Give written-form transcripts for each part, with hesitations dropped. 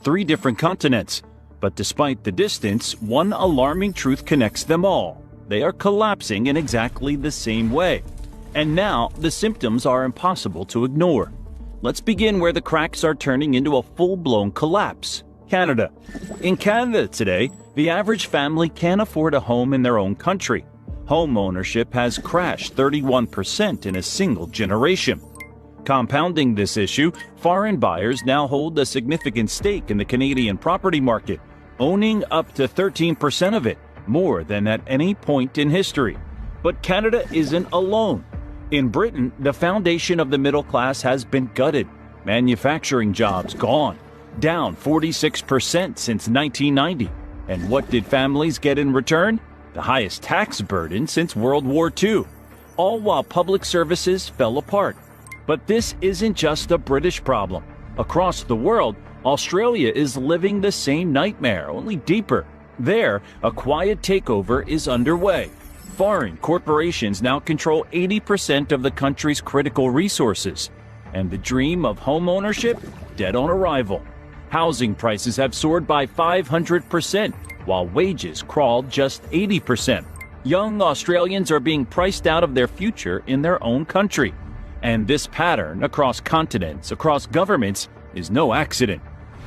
3 different continents. But despite the distance, one alarming truth connects them all. They are collapsing in exactly the same way. And now, the symptoms are impossible to ignore. Let's begin where the cracks are turning into a full-blown collapse. Canada. In Canada today, the average family can't afford a home in their own country. Home ownership has crashed 31% in a single generation. Compounding this issue, foreign buyers now hold a significant stake in the Canadian property market, owning up to 13% of it, more than at any point in history. But Canada isn't alone. In Britain, the foundation of the middle class has been gutted. Manufacturing jobs gone, down 46% since 1990. And what did families get in return? The highest tax burden since World War II, all while public services fell apart. But this isn't just a British problem. Across the world, Australia is living the same nightmare, only deeper. There, a quiet takeover is underway. Foreign corporations now control 80% of the country's critical resources. And the dream of home ownership? Dead on arrival. Housing prices have soared by 500%, while wages crawled just 80%. Young Australians are being priced out of their future in their own country. And this pattern across continents, across governments, is no accident.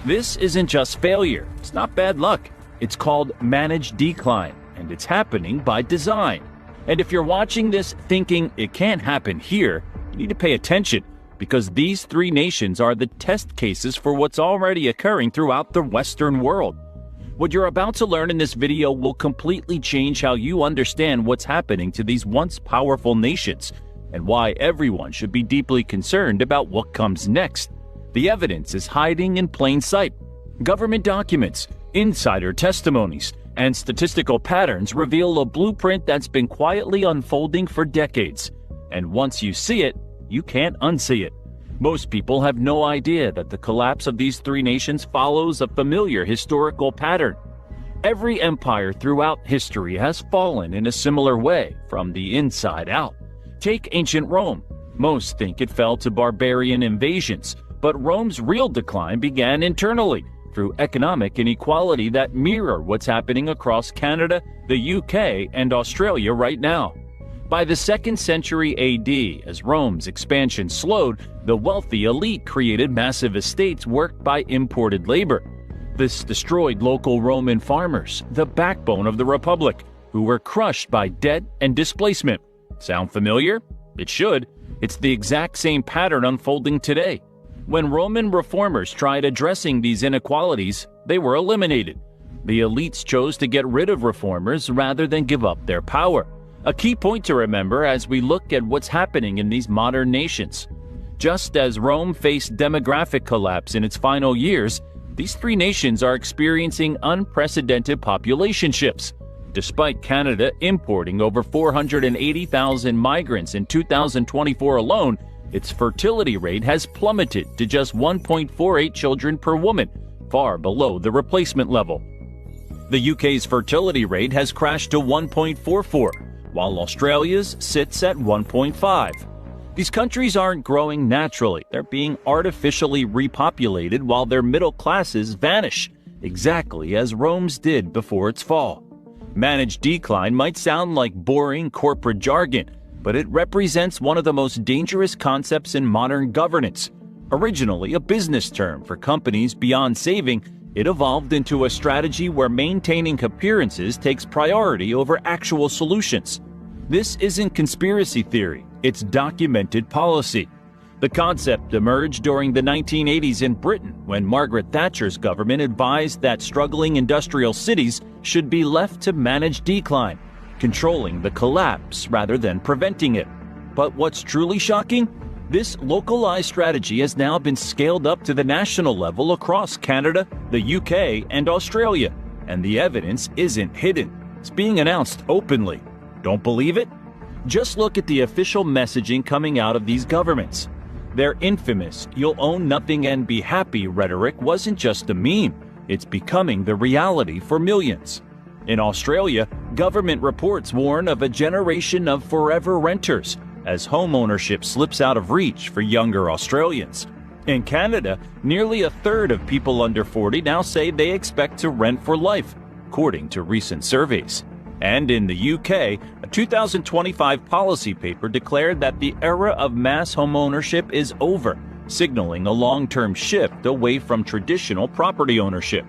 This isn't just failure. It's not bad luck. It's called managed decline, and it's happening by design. And if you're watching this thinking it can't happen here, you need to pay attention, because these 3 nations are the test cases for what's already occurring throughout the Western world. What you're about to learn in this video will completely change how you understand what's happening to these once powerful nations, and why everyone should be deeply concerned about what comes next. The evidence is hiding in plain sight. Government documents, insider testimonies, and statistical patterns reveal a blueprint that's been quietly unfolding for decades. And once you see it, you can't unsee it. Most people have no idea that the collapse of these 3 nations follows a familiar historical pattern. Every empire throughout history has fallen in a similar way, from the inside out. Take ancient Rome. Most think it fell to barbarian invasions, but Rome's real decline began internally, through economic inequality that mirror what's happening across Canada, the UK, and Australia right now. By the 2nd century AD, as Rome's expansion slowed, the wealthy elite created massive estates worked by imported labor. This destroyed local Roman farmers, the backbone of the Republic, who were crushed by debt and displacement. Sound familiar? It should. It's the exact same pattern unfolding today. When Roman reformers tried addressing these inequalities, they were eliminated. The elites chose to get rid of reformers rather than give up their power. A key point to remember as we look at what's happening in these modern nations. Just as Rome faced demographic collapse in its final years, these 3 nations are experiencing unprecedented population shifts. Despite Canada importing over 480,000 migrants in 2024 alone, its fertility rate has plummeted to just 1.48 children per woman, far below the replacement level. The UK's fertility rate has crashed to 1.44, while Australia's sits at 1.5. These countries aren't growing naturally, they're being artificially repopulated while their middle classes vanish, exactly as Rome's did before its fall. Managed decline might sound like boring corporate jargon, but it represents one of the most dangerous concepts in modern governance. Originally a business term for companies beyond saving, it evolved into a strategy where maintaining appearances takes priority over actual solutions. This isn't conspiracy theory, it's documented policy. The concept emerged during the 1980s in Britain when Margaret Thatcher's government advised that struggling industrial cities should be left to manage decline, controlling the collapse rather than preventing it. But what's truly shocking? This localized strategy has now been scaled up to the national level across Canada, the UK, and Australia, and the evidence isn't hidden. It's being announced openly. Don't believe it? Just look at the official messaging coming out of these governments. Their infamous "you'll own nothing and be happy" rhetoric wasn't just a meme, it's becoming the reality for millions. In Australia, government reports warn of a generation of forever renters as home ownership slips out of reach for younger Australians. In Canada, nearly a third of people under 40 now say they expect to rent for life, according to recent surveys. And in the UK, a 2025 policy paper declared that the era of mass homeownership is over, signaling a long-term shift away from traditional property ownership.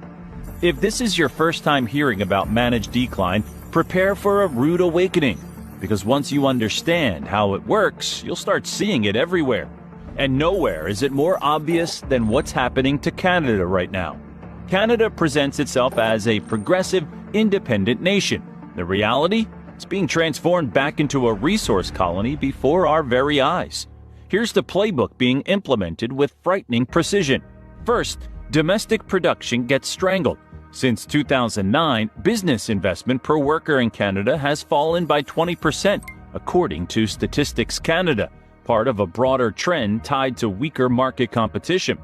If this is your first time hearing about managed decline, prepare for a rude awakening, because once you understand how it works, you'll start seeing it everywhere. And nowhere is it more obvious than what's happening to Canada right now. Canada presents itself as a progressive, independent nation. The reality? It's being transformed back into a resource colony before our very eyes. Here's the playbook being implemented with frightening precision. First, domestic production gets strangled. Since 2009, business investment per worker in Canada has fallen by 20%, according to Statistics Canada, part of a broader trend tied to weaker market competition.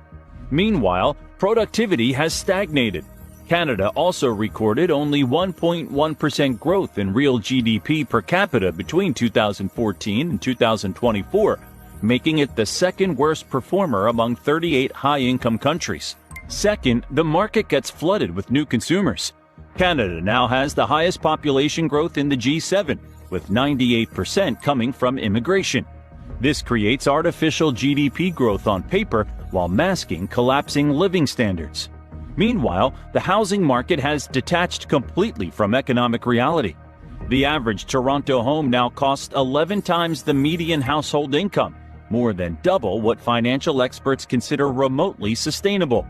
Meanwhile, productivity has stagnated. Canada also recorded only 1.1% growth in real GDP per capita between 2014 and 2024, making it the second worst performer among 38 high-income countries. Second, the market gets flooded with new consumers. Canada now has the highest population growth in the G7, with 98% coming from immigration. This creates artificial GDP growth on paper while masking collapsing living standards. Meanwhile, the housing market has detached completely from economic reality. The average Toronto home now costs 11 times the median household income, more than double what financial experts consider remotely sustainable.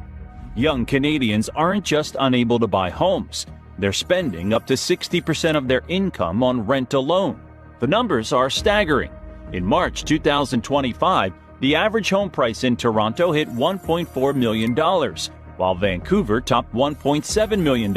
Young Canadians aren't just unable to buy homes, they're spending up to 60% of their income on rent alone. The numbers are staggering. In March 2025, the average home price in Toronto hit $1.4 million, while Vancouver topped $1.7 million.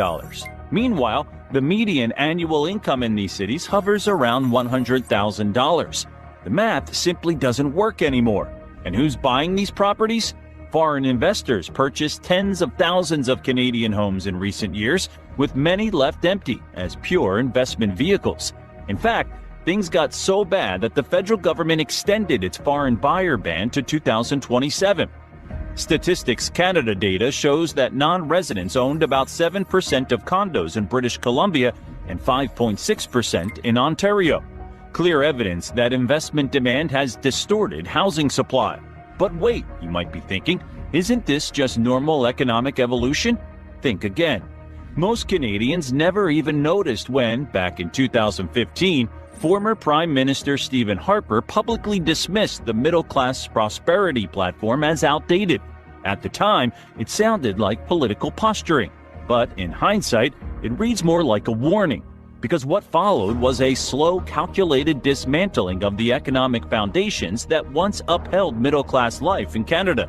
Meanwhile, the median annual income in these cities hovers around $100,000. The math simply doesn't work anymore. And who's buying these properties? Foreign investors purchased tens of thousands of Canadian homes in recent years, with many left empty as pure investment vehicles. In fact, things got so bad that the federal government extended its foreign buyer ban to 2027. Statistics Canada data shows that non-residents owned about 7% of condos in British Columbia and 5.6% in Ontario. Clear evidence that investment demand has distorted housing supply. But wait, you might be thinking, isn't this just normal economic evolution? Think again. Most Canadians never even noticed when, back in 2015, former Prime Minister Stephen Harper publicly dismissed the middle-class prosperity platform as outdated. At the time, it sounded like political posturing. But in hindsight, it reads more like a warning, because what followed was a slow, calculated dismantling of the economic foundations that once upheld middle-class life in Canada.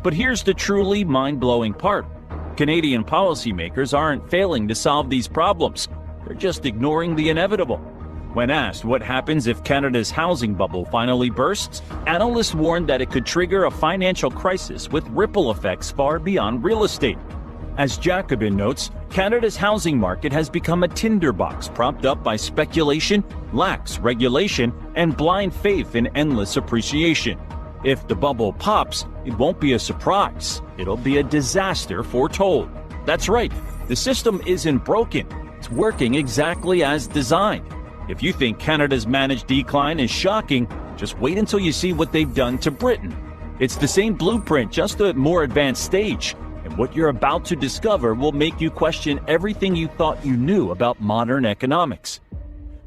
But here's the truly mind-blowing part. Canadian policymakers aren't failing to solve these problems. They're just ignoring the inevitable. When asked what happens if Canada's housing bubble finally bursts, analysts warned that it could trigger a financial crisis with ripple effects far beyond real estate. As Jacobin notes, Canada's housing market has become a tinderbox propped up by speculation, lax regulation, and blind faith in endless appreciation. If the bubble pops, it won't be a surprise. It'll be a disaster foretold. That's right, the system isn't broken. It's working exactly as designed. If you think Canada's managed decline is shocking, just wait until you see what they've done to Britain. It's the same blueprint, just a more advanced stage. And what you're about to discover will make you question everything you thought you knew about modern economics.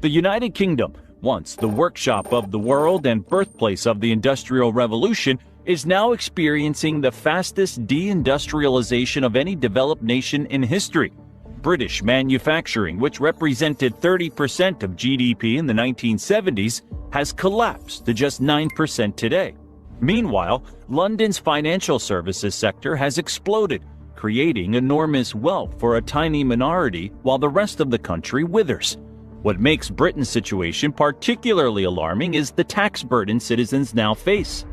The United Kingdom, once the workshop of the world and birthplace of the Industrial Revolution, is now experiencing the fastest deindustrialization of any developed nation in history. British manufacturing, which represented 30% of GDP in the 1970s, has collapsed to just 9% today. Meanwhile, London's financial services sector has exploded, creating enormous wealth for a tiny minority while the rest of the country withers. What makes Britain's situation particularly alarming is the tax burden citizens now face.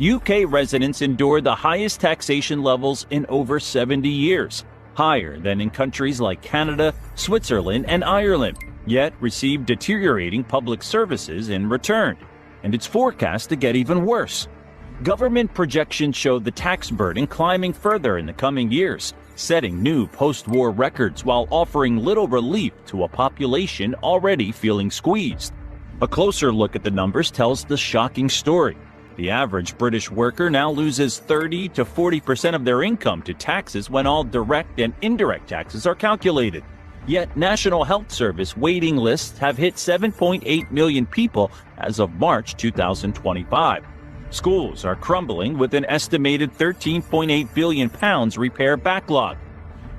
UK residents endure the highest taxation levels in over 70 years, higher than in countries like Canada, Switzerland, and Ireland, yet receive deteriorating public services in return. And it's forecast to get even worse. Government projections show the tax burden climbing further in the coming years, setting new post-war records while offering little relief to a population already feeling squeezed. A closer look at the numbers tells the shocking story. The average British worker now loses 30 to 40% of their income to taxes when all direct and indirect taxes are calculated. Yet National Health Service waiting lists have hit 7.8 million people as of March 2025. Schools are crumbling with an estimated £13.8 billion repair backlog.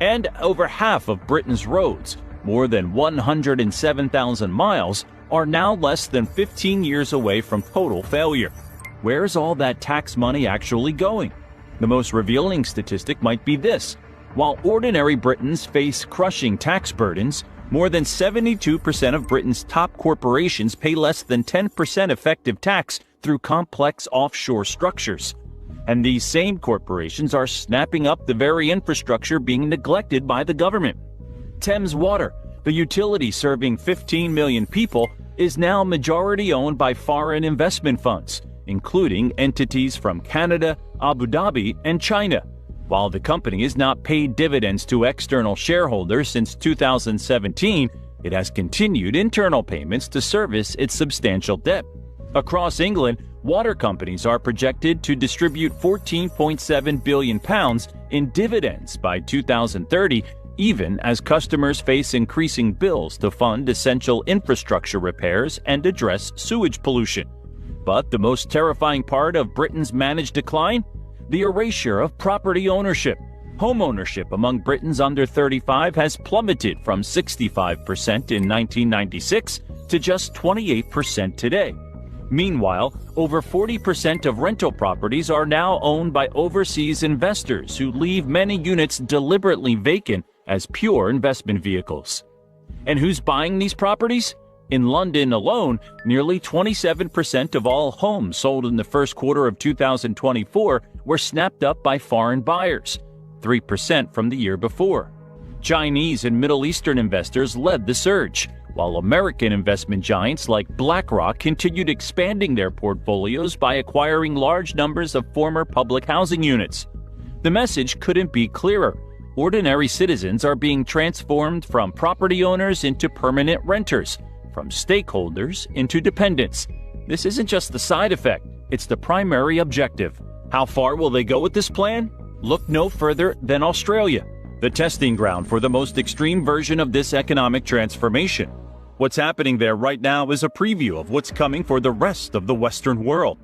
And over half of Britain's roads, more than 107,000 miles, are now less than 15 years away from total failure. Where's all that tax money actually going? The most revealing statistic might be this. While ordinary Britons face crushing tax burdens, more than 72% of Britain's top corporations pay less than 10% effective tax through complex offshore structures. And these same corporations are snapping up the very infrastructure being neglected by the government. Thames Water, the utility serving 15 million people, is now majority owned by foreign investment funds, including entities from Canada, Abu Dhabi, and China. While the company has not paid dividends to external shareholders since 2017, it has continued internal payments to service its substantial debt. Across England, water companies are projected to distribute £14.7 billion in dividends by 2030, even as customers face increasing bills to fund essential infrastructure repairs and address sewage pollution. But the most terrifying part of Britain's managed decline? The erasure of property ownership. Home ownership among Britons under 35 has plummeted from 65% in 1996 to just 28% today. Meanwhile, over 40% of rental properties are now owned by overseas investors who leave many units deliberately vacant as pure investment vehicles. And who's buying these properties? In London alone, nearly 27% of all homes sold in the first quarter of 2024 were snapped up by foreign buyers, 3% from the year before. Chinese and Middle Eastern investors led the surge, while American investment giants like BlackRock continued expanding their portfolios by acquiring large numbers of former public housing units. The message couldn't be clearer. Ordinary citizens are being transformed from property owners into permanent renters, from stakeholders into dependents. This isn't just the side effect, it's the primary objective. How far will they go with this plan? Look no further than Australia, the testing ground for the most extreme version of this economic transformation. What's happening there right now is a preview of what's coming for the rest of the Western world.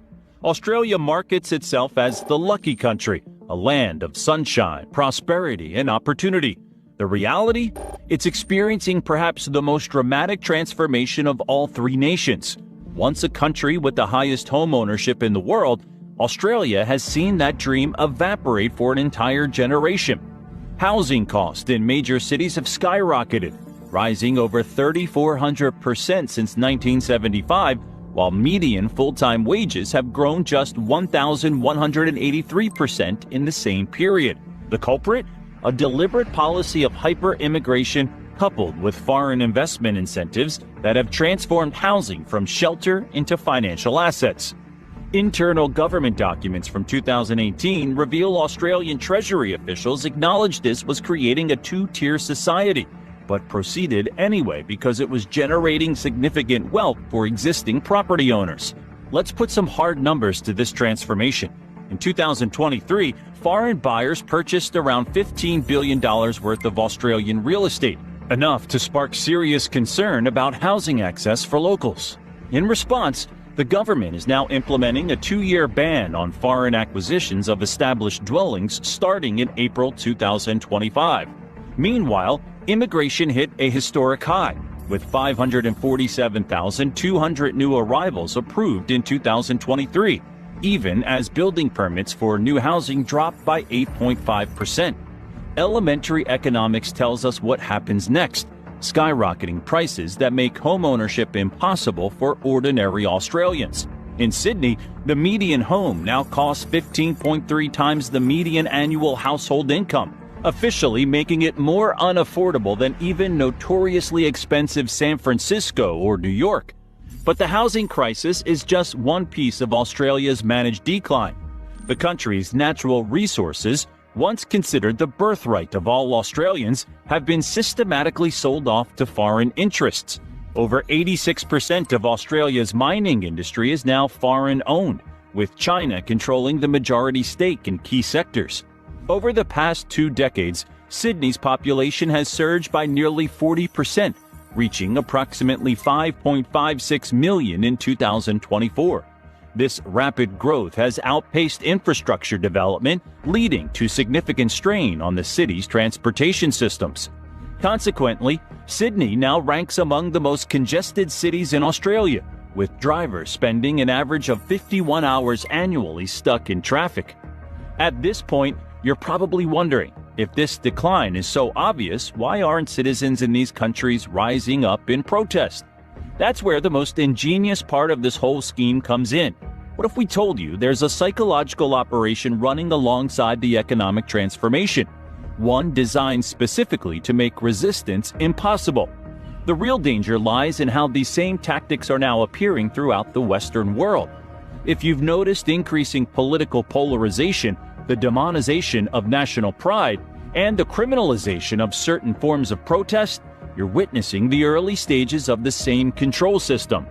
Australia markets itself as the lucky country, a land of sunshine, prosperity, and opportunity. The reality? It's experiencing perhaps the most dramatic transformation of all three nations. Once a country with the highest home ownership in the world, Australia has seen that dream evaporate for an entire generation. Housing costs in major cities have skyrocketed, rising over 3,400% since 1975, while median full-time wages have grown just 1,183% in the same period. The culprit? A deliberate policy of hyper-immigration coupled with foreign investment incentives that have transformed housing from shelter into financial assets. Internal government documents from 2018 reveal Australian Treasury officials acknowledged this was creating a two-tier society, but proceeded anyway because it was generating significant wealth for existing property owners. Let's put some hard numbers to this transformation. In 2023, foreign buyers purchased around $15 billion worth of Australian real estate, enough to spark serious concern about housing access for locals. In response, the government is now implementing a 2-year ban on foreign acquisitions of established dwellings starting in April 2025. Meanwhile, immigration hit a historic high, with 547,200 new arrivals approved in 2023, even as building permits for new housing dropped by 8.5%. Elementary economics tells us what happens next: skyrocketing prices that make homeownership impossible for ordinary Australians. In Sydney, the median home now costs 15.3 times the median annual household income, officially making it more unaffordable than even notoriously expensive San Francisco or New York. But the housing crisis is just one piece of Australia's managed decline. The country's natural resources, once considered the birthright of all Australians, have been systematically sold off to foreign interests. Over 86% of Australia's mining industry is now foreign-owned, with China controlling the majority stake in key sectors. Over the past 2 decades, Sydney's population has surged by nearly 40%, reaching approximately 5.56 million in 2024. This rapid growth has outpaced infrastructure development, leading to significant strain on the city's transportation systems. Consequently, Sydney now ranks among the most congested cities in Australia, with drivers spending an average of 51 hours annually stuck in traffic. At this point, you're probably wondering, if this decline is so obvious, why aren't citizens in these countries rising up in protest? That's where the most ingenious part of this whole scheme comes in. What if we told you there's a psychological operation running alongside the economic transformation? One designed specifically to make resistance impossible. The real danger lies in how these same tactics are now appearing throughout the Western world. If you've noticed increasing political polarization, the demonization of national pride, and the criminalization of certain forms of protest, you're witnessing the early stages of the same control system.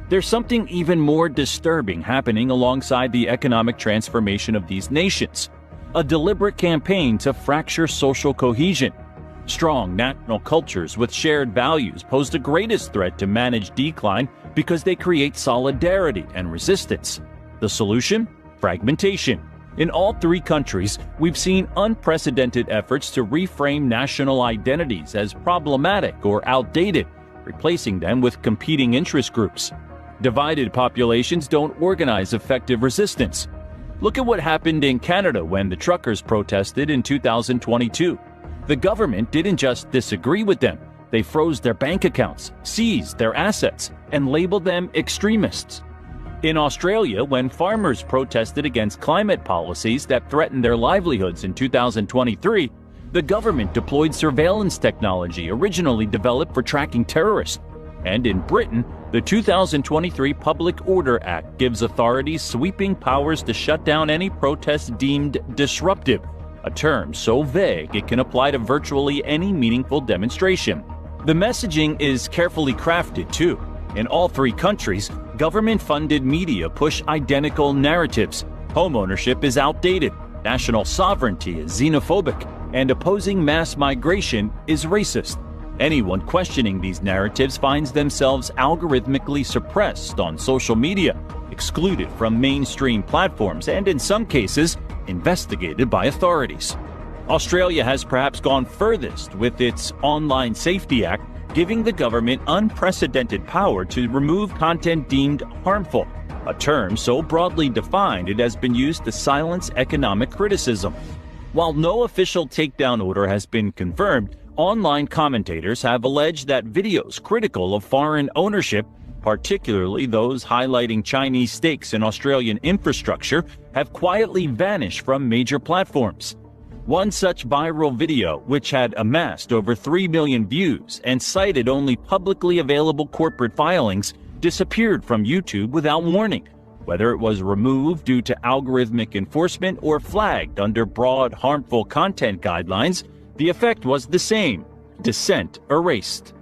There's something even more disturbing happening alongside the economic transformation of these nations. A deliberate campaign to fracture social cohesion. Strong national cultures with shared values pose the greatest threat to managed decline because they create solidarity and resistance. The solution? Fragmentation. In all 3 countries, we've seen unprecedented efforts to reframe national identities as problematic or outdated, replacing them with competing interest groups. Divided populations don't organize effective resistance. Look at what happened in Canada when the truckers protested in 2022. The government didn't just disagree with them, they froze their bank accounts, seized their assets, and labeled them extremists. In Australia, when farmers protested against climate policies that threatened their livelihoods in 2023, the government deployed surveillance technology originally developed for tracking terrorists. And in Britain, the 2023 Public Order Act gives authorities sweeping powers to shut down any protest deemed disruptive, a term so vague it can apply to virtually any meaningful demonstration. The messaging is carefully crafted, too. In all 3 countries, government-funded media push identical narratives. Homeownership is outdated, national sovereignty is xenophobic, and opposing mass migration is racist. Anyone questioning these narratives finds themselves algorithmically suppressed on social media, excluded from mainstream platforms, and in some cases, investigated by authorities. Australia has perhaps gone furthest with its Online Safety Act, giving the government unprecedented power to remove content deemed harmful, a term so broadly defined it has been used to silence economic criticism. While no official takedown order has been confirmed, online commentators have alleged that videos critical of foreign ownership, particularly those highlighting Chinese stakes in Australian infrastructure, have quietly vanished from major platforms. One such viral video, which had amassed over 3 million views and cited only publicly available corporate filings, disappeared from YouTube without warning. Whether it was removed due to algorithmic enforcement or flagged under broad harmful content guidelines, the effect was the same: dissent erased.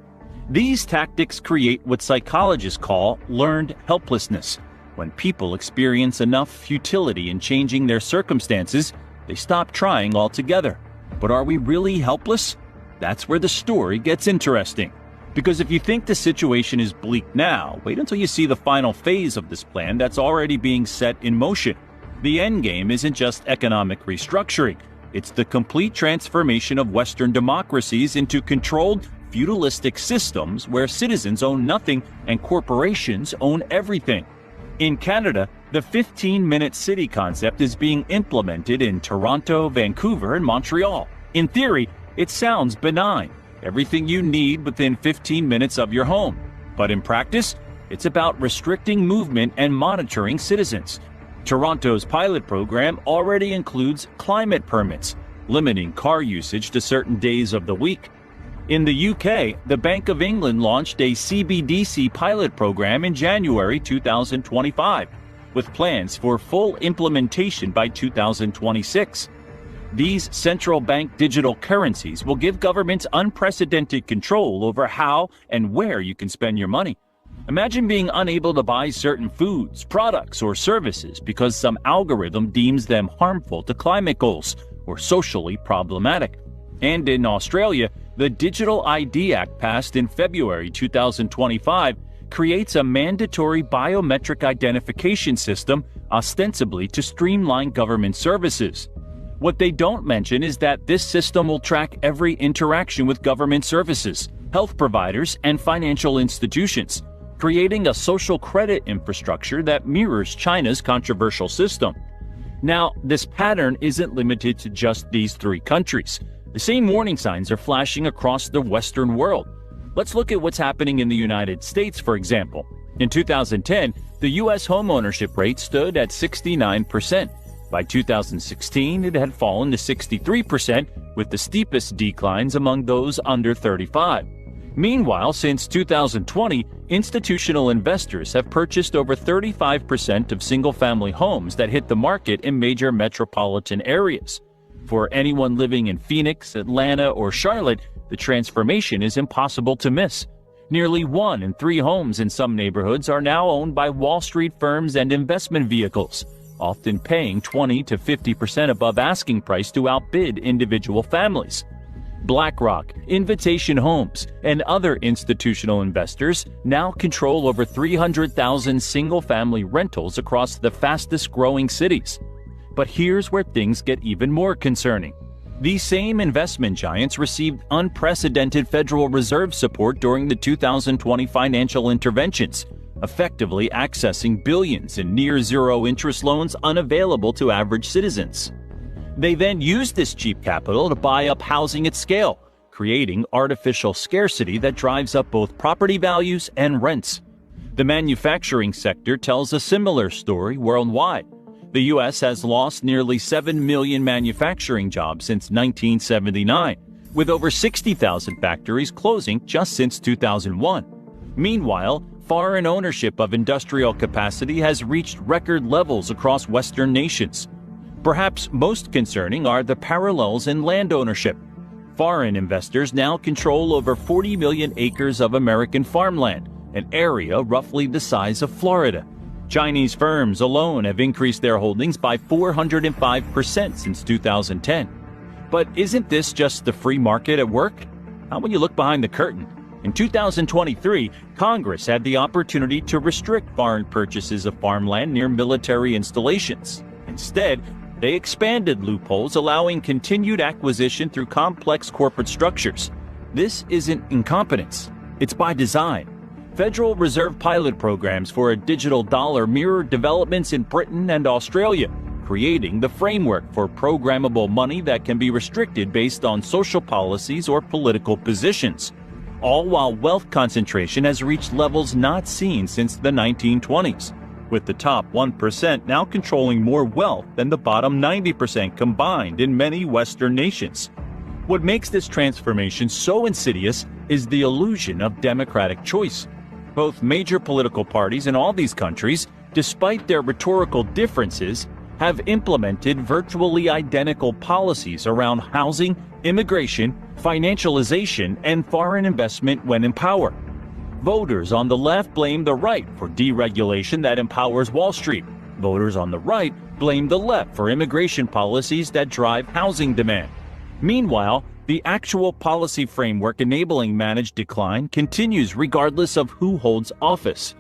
These tactics create what psychologists call learned helplessness. When people experience enough futility in changing their circumstances, they stop trying altogether. But are we really helpless? That's where the story gets interesting. Because if you think the situation is bleak now, wait until you see the final phase of this plan that's already being set in motion. The endgame isn't just economic restructuring. It's the complete transformation of Western democracies into controlled, feudalistic systems where citizens own nothing and corporations own everything. In Canada, the 15-minute city concept is being implemented in Toronto, Vancouver, and Montreal. In theory, it sounds benign. Everything you need within 15 minutes of your home. But in practice, it's about restricting movement and monitoring citizens. Toronto's pilot program already includes climate permits, limiting car usage to certain days of the week. In the UK, the Bank of England launched a CBDC pilot program in January 2025. with plans for full implementation by 2026. These central bank digital currencies will give governments unprecedented control over how and where you can spend your money. Imagine being unable to buy certain foods, products, or services because some algorithm deems them harmful to climate goals or socially problematic. And in Australia, the Digital ID Act passed in February 2025 creates a mandatory biometric identification system ostensibly to streamline government services. What they don't mention is that this system will track every interaction with government services, health providers, and financial institutions, creating a social credit infrastructure that mirrors China's controversial system. Now, this pattern isn't limited to just these three countries. The same warning signs are flashing across the Western world. Let's look at what's happening in the United States, for example. In 2010, the U.S. homeownership rate stood at 69%. By 2016, it had fallen to 63%, with the steepest declines among those under 35. Meanwhile, since 2020, institutional investors have purchased over 35% of single-family homes that hit the market in major metropolitan areas. For anyone living in Phoenix, Atlanta, or Charlotte, the transformation is impossible to miss. Nearly 1 in 3 homes in some neighborhoods are now owned by Wall Street firms and investment vehicles, often paying 20 to 50% above asking price to outbid individual families. BlackRock, Invitation Homes, and other institutional investors now control over 300,000 single-family rentals across the fastest-growing cities. But here's where things get even more concerning. These same investment giants received unprecedented Federal Reserve support during the 2020 financial interventions, effectively accessing billions in near-zero interest loans unavailable to average citizens. They then used this cheap capital to buy up housing at scale, creating artificial scarcity that drives up both property values and rents. The manufacturing sector tells a similar story worldwide. The U.S. has lost nearly 7 million manufacturing jobs since 1979, with over 60,000 factories closing just since 2001. Meanwhile, foreign ownership of industrial capacity has reached record levels across Western nations. Perhaps most concerning are the parallels in land ownership. Foreign investors now control over 40 million acres of American farmland, an area roughly the size of Florida. Chinese firms alone have increased their holdings by 405% since 2010. But isn't this just the free market at work? How when you look behind the curtain? In 2023, Congress had the opportunity to restrict foreign purchases of farmland near military installations. Instead, they expanded loopholes, allowing continued acquisition through complex corporate structures. This isn't incompetence. It's by design. Federal Reserve pilot programs for a digital dollar mirror developments in Britain and Australia, creating the framework for programmable money that can be restricted based on social policies or political positions, all while wealth concentration has reached levels not seen since the 1920s, with the top 1% now controlling more wealth than the bottom 90% combined in many Western nations. What makes this transformation so insidious is the illusion of democratic choice. Both major political parties in all these countries, despite their rhetorical differences, have implemented virtually identical policies around housing, immigration, financialization, and foreign investment when in power. Voters on the left blame the right for deregulation that empowers Wall Street. Voters on the right blame the left for immigration policies that drive housing demand. Meanwhile, the actual policy framework enabling managed decline continues regardless of who holds office.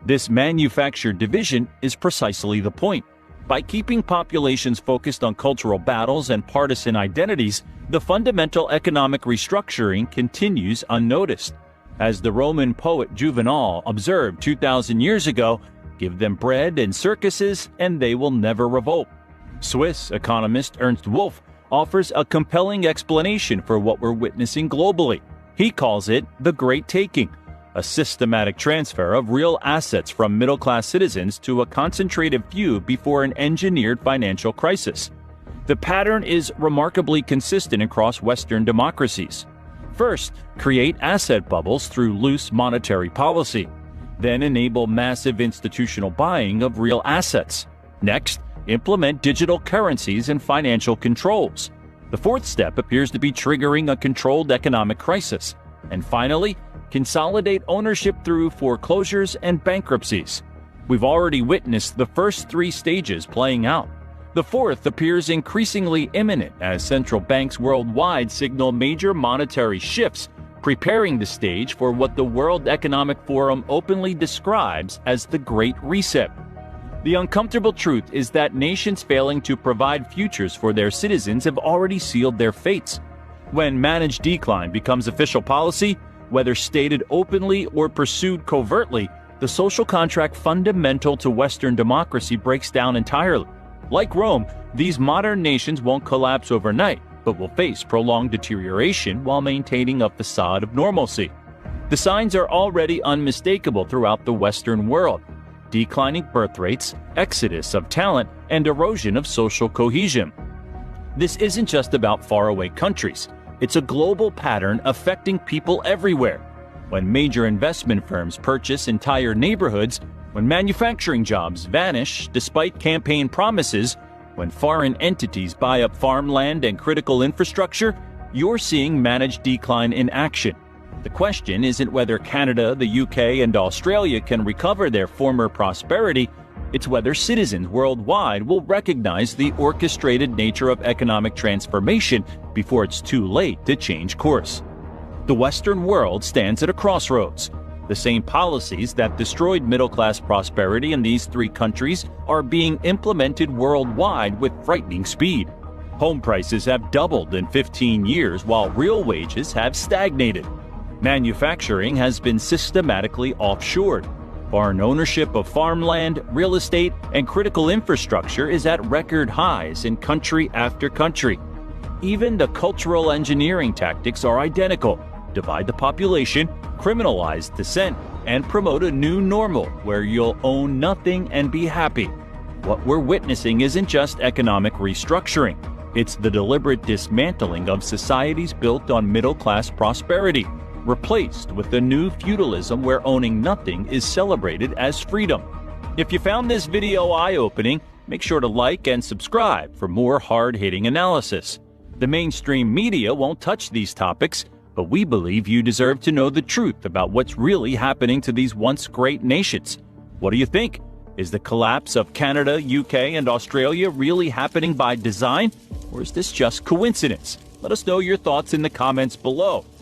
This manufactured division is precisely the point. By keeping populations focused on cultural battles and partisan identities, the fundamental economic restructuring continues unnoticed. As the Roman poet Juvenal observed 2,000 years ago, give them bread and circuses and they will never revolt. Swiss economist Ernst Wolff offers a compelling explanation for what we're witnessing globally. He calls it the Great Taking, a systematic transfer of real assets from middle-class citizens to a concentrated few before an engineered financial crisis. The pattern is remarkably consistent across Western democracies. First, create asset bubbles through loose monetary policy. Then enable massive institutional buying of real assets. Next, implement digital currencies and financial controls. The fourth step appears to be triggering a controlled economic crisis. And finally, consolidate ownership through foreclosures and bankruptcies. We've already witnessed the first three stages playing out. The fourth appears increasingly imminent as central banks worldwide signal major monetary shifts, preparing the stage for what the World Economic Forum openly describes as the Great Reset. The uncomfortable truth is that nations failing to provide futures for their citizens have already sealed their fates. When managed decline becomes official policy, whether stated openly or pursued covertly, the social contract fundamental to Western democracy breaks down entirely. Like Rome, these modern nations won't collapse overnight, but will face prolonged deterioration while maintaining a facade of normalcy. The signs are already unmistakable throughout the Western world: declining birth rates, exodus of talent, and erosion of social cohesion. This isn't just about faraway countries. It's a global pattern affecting people everywhere. When major investment firms purchase entire neighborhoods, when manufacturing jobs vanish despite campaign promises, when foreign entities buy up farmland and critical infrastructure, you're seeing managed decline in action. The question isn't whether Canada, the UK, and Australia can recover their former prosperity. It's whether citizens worldwide will recognize the orchestrated nature of economic transformation before it's too late to change course. The Western world stands at a crossroads. The same policies that destroyed middle-class prosperity in these three countries are being implemented worldwide with frightening speed. Home prices have doubled in 15 years while real wages have stagnated. Manufacturing has been systematically offshored. Foreign ownership of farmland, real estate, and critical infrastructure is at record highs in country after country. Even the cultural engineering tactics are identical: divide the population, criminalize dissent, and promote a new normal where you'll own nothing and be happy. What we're witnessing isn't just economic restructuring. It's the deliberate dismantling of societies built on middle-class prosperity, replaced with a new feudalism where owning nothing is celebrated as freedom. If you found this video eye-opening, make sure to like and subscribe for more hard-hitting analysis. The mainstream media won't touch these topics, but we believe you deserve to know the truth about what's really happening to these once great nations. What do you think? Is the collapse of Canada, UK, and Australia really happening by design? Or is this just coincidence? Let us know your thoughts in the comments below.